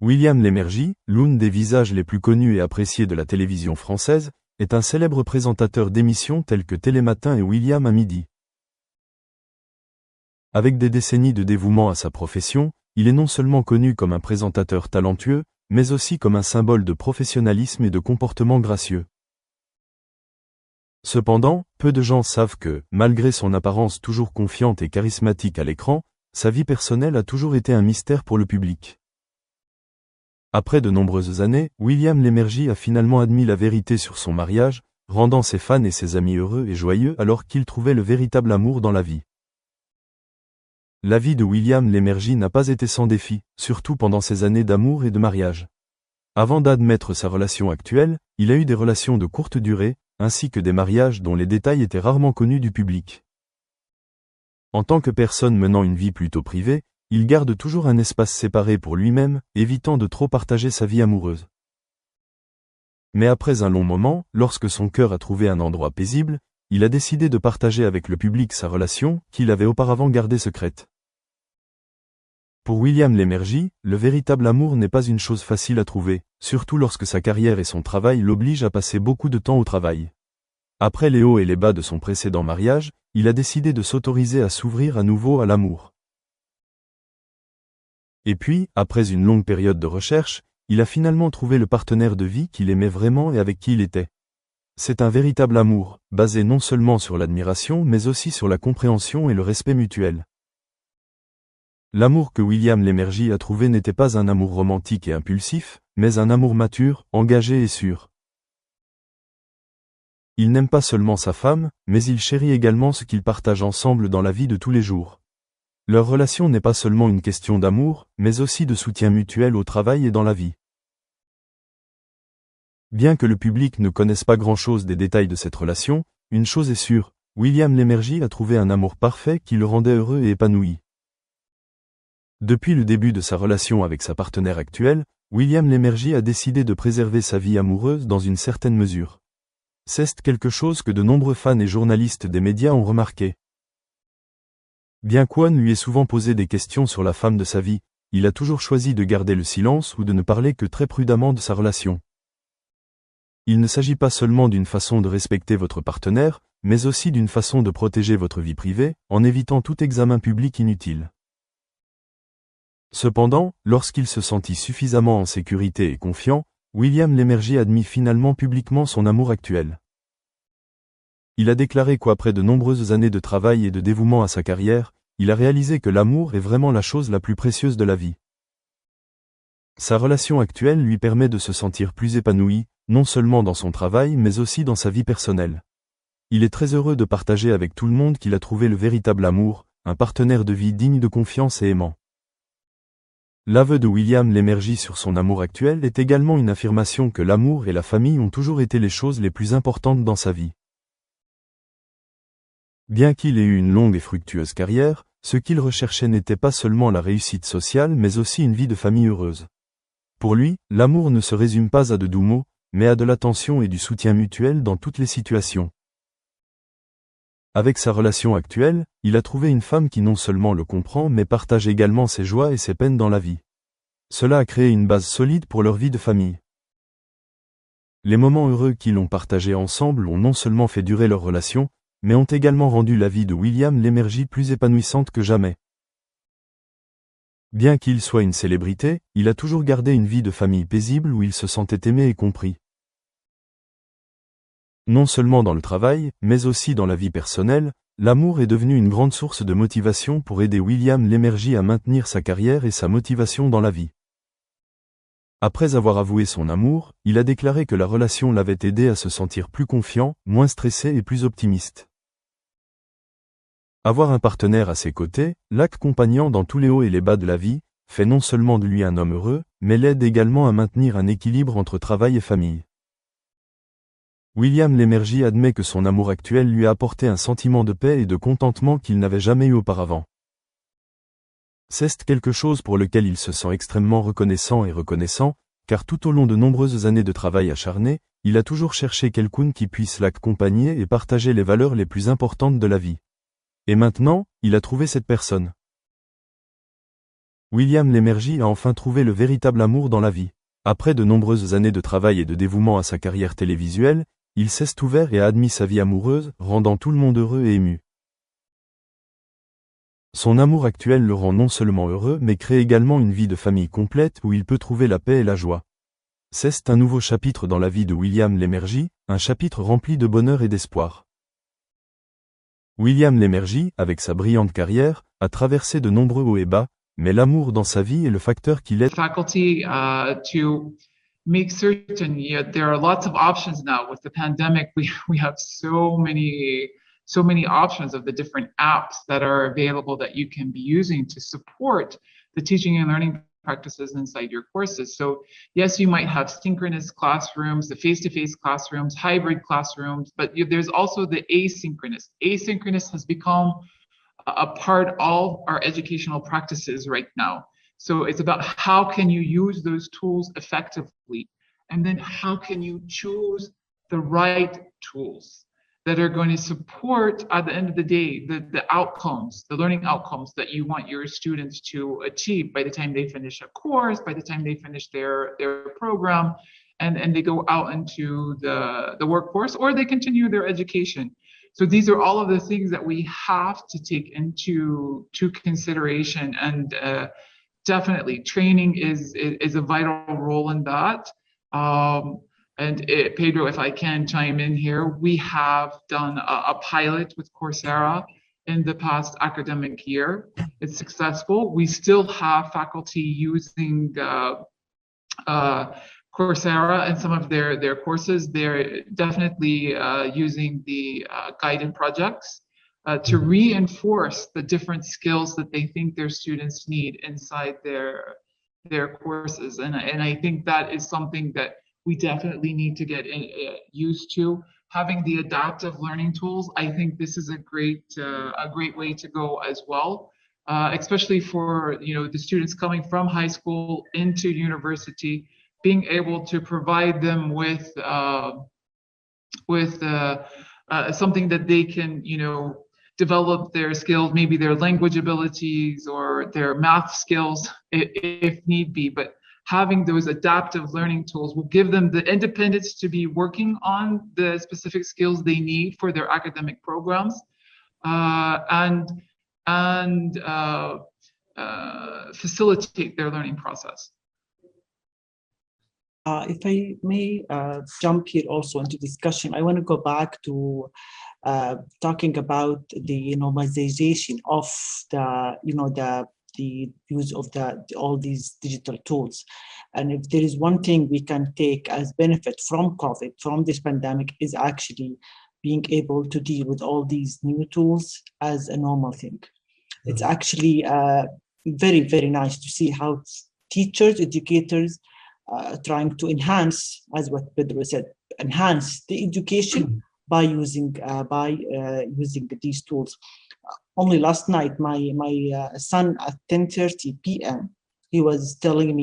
William Lémergie, l'un des visages les plus connus et appréciés de la télévision française, est un célèbre présentateur d'émissions telles que Télématin et William à midi. Avec des décennies de dévouement à sa profession, il est non seulement connu comme un présentateur talentueux, mais aussi comme un symbole de professionnalisme et de comportement gracieux. Cependant, peu de gens savent que, malgré son apparence toujours confiante et charismatique à l'écran, sa vie personnelle a toujours été un mystère pour le public. Après de nombreuses années, William Lémergie a finalement admis la vérité sur son mariage, rendant ses fans et ses amis heureux et joyeux alors qu'il trouvait le véritable amour dans la vie. La vie de William Lémergie n'a pas été sans défi, surtout pendant ses années d'amour et de mariage. Avant d'admettre sa relation actuelle, il a eu des relations de courte durée, ainsi que des mariages dont les détails étaient rarement connus du public. En tant que personne menant une vie plutôt privée, il garde toujours un espace séparé pour lui-même, évitant de trop partager sa vie amoureuse. Mais après un long moment, lorsque son cœur a trouvé un endroit paisible, il a décidé de partager avec le public sa relation, qu'il avait auparavant gardée secrète. Pour William Lémergie, le véritable amour n'est pas une chose facile à trouver, surtout lorsque sa carrière et son travail l'obligent à passer beaucoup de temps au travail. Après les hauts et les bas de son précédent mariage, il a décidé de s'autoriser à s'ouvrir à nouveau à l'amour. Et puis, après une longue période de recherche, il a finalement trouvé le partenaire de vie qu'il aimait vraiment et avec qui il était. C'est un véritable amour, basé non seulement sur l'admiration mais aussi sur la compréhension et le respect mutuel. L'amour que William Lémergie a trouvé n'était pas un amour romantique et impulsif, mais un amour mature, engagé et sûr. Il n'aime pas seulement sa femme, mais il chérit également ce qu'ils partagent ensemble dans la vie de tous les jours. Leur relation n'est pas seulement une question d'amour, mais aussi de soutien mutuel au travail et dans la vie. Bien que le public ne connaisse pas grand-chose des détails de cette relation, une chose est sûre, William Lémergie a trouvé un amour parfait qui le rendait heureux et épanoui. Depuis le début de sa relation avec sa partenaire actuelle, William Lémergie a décidé de préserver sa vie amoureuse dans une certaine mesure. C'est quelque chose que de nombreux fans et journalistes des médias ont remarqué. Bien qu'Wan lui ait souvent posé des questions sur la femme de sa vie, il a toujours choisi de garder le silence ou de ne parler que très prudemment de sa relation. Il ne s'agit pas seulement d'une façon de respecter votre partenaire, mais aussi d'une façon de protéger votre vie privée, en évitant tout examen public inutile. Cependant, lorsqu'il se sentit suffisamment en sécurité et confiant, William Lémergie admit finalement publiquement son amour actuel. Il a déclaré qu'après de nombreuses années de travail et de dévouement à sa carrière, il a réalisé que l'amour est vraiment la chose la plus précieuse de la vie. Sa relation actuelle lui permet de se sentir plus épanoui, non seulement dans son travail mais aussi dans sa vie personnelle. Il est très heureux de partager avec tout le monde qu'il a trouvé le véritable amour, un partenaire de vie digne de confiance et aimant. L'aveu de William Lémergie sur son amour actuel est également une affirmation que l'amour et la famille ont toujours été les choses les plus importantes dans sa vie. Bien qu'il ait eu une longue et fructueuse carrière, ce qu'il recherchait n'était pas seulement la réussite sociale mais aussi une vie de famille heureuse. Pour lui, l'amour ne se résume pas à de doux mots, mais à de l'attention et du soutien mutuel dans toutes les situations. Avec sa relation actuelle, il a trouvé une femme qui non seulement le comprend mais partage également ses joies et ses peines dans la vie. Cela a créé une base solide pour leur vie de famille. Les moments heureux qu'ils ont partagés ensemble ont non seulement fait durer leur relation, mais ont également rendu la vie de William Lémergie plus épanouissante que jamais. Bien qu'il soit une célébrité, il a toujours gardé une vie de famille paisible où il se sentait aimé et compris. Non seulement dans le travail, mais aussi dans la vie personnelle, l'amour est devenu une grande source de motivation pour aider William Lémergie à maintenir sa carrière et sa motivation dans la vie. Après avoir avoué son amour, il a déclaré que la relation l'avait aidé à se sentir plus confiant, moins stressé et plus optimiste. Avoir un partenaire à ses côtés, l'accompagnant dans tous les hauts et les bas de la vie, fait non seulement de lui un homme heureux, mais l'aide également à maintenir un équilibre entre travail et famille. William Lémergie admet que son amour actuel lui a apporté un sentiment de paix et de contentement qu'il n'avait jamais eu auparavant. C'est quelque chose pour lequel il se sent extrêmement reconnaissant, car tout au long de nombreuses années de travail acharné, il a toujours cherché quelqu'un qui puisse l'accompagner et partager les valeurs les plus importantes de la vie. Et maintenant, il a trouvé cette personne. William Lémergie a enfin trouvé le véritable amour dans la vie. Après de nombreuses années de travail et de dévouement à sa carrière télévisuelle, il s'est ouvert et a admis sa vie amoureuse, rendant tout le monde heureux et ému. Son amour actuel le rend non seulement heureux mais crée également une vie de famille complète où il peut trouver la paix et la joie. C'est un nouveau chapitre dans la vie de William Lémergie, un chapitre rempli de bonheur et d'espoir. William Lémergie, avec sa brillante carrière, a traversé de nombreux hauts et bas, mais l'amour dans sa vie est le facteur qui l'aide. Faculty to make certain, there are lots of options now. With the pandemic, we have so many options of the different apps that are available that you can be using to support the teaching and learning practices inside your courses. So yes, you might have synchronous classrooms, the face-to-face classrooms, hybrid classrooms, but there's also the asynchronous. Asynchronous has become a part of our educational practices right now. So it's about how can you use those tools effectively, and then how can you choose the right tools that are going to support, at the end of the day, the outcomes, the learning outcomes that you want your students to achieve by the time they finish a course, by the time they finish their program, and they go out into the workforce, or they continue their education. So these are all of the things that we have to take into consideration, and definitely training is a vital role in that. Pedro, if I can chime in here, we have done a pilot with Coursera in the past academic year. It's successful. We still have faculty using Coursera in some of their courses. They're definitely using the guided projects to reinforce the different skills that they think their students need inside their courses. And I think that is something that we definitely need to get used to. Having the adaptive learning tools, I think this is a great way to go as well, especially for the students coming from high school into university, being able to provide them with something that they can develop their skills, maybe their language abilities or their math skills if need be. But having those adaptive learning tools will give them the independence to be working on the specific skills they need for their academic programs, and facilitate their learning process. If I may jump here also into discussion, I want to go back to talking about the normalization of the use of all these digital tools. And if there is one thing we can take as benefit from COVID, from this pandemic, is actually being able to deal with all these new tools as a normal thing. It's actually very, very nice to see how teachers, educators, trying to enhance, as what Pedro said, enhance the education by using these tools. Only last night, my son at 10:30 p.m. he was telling me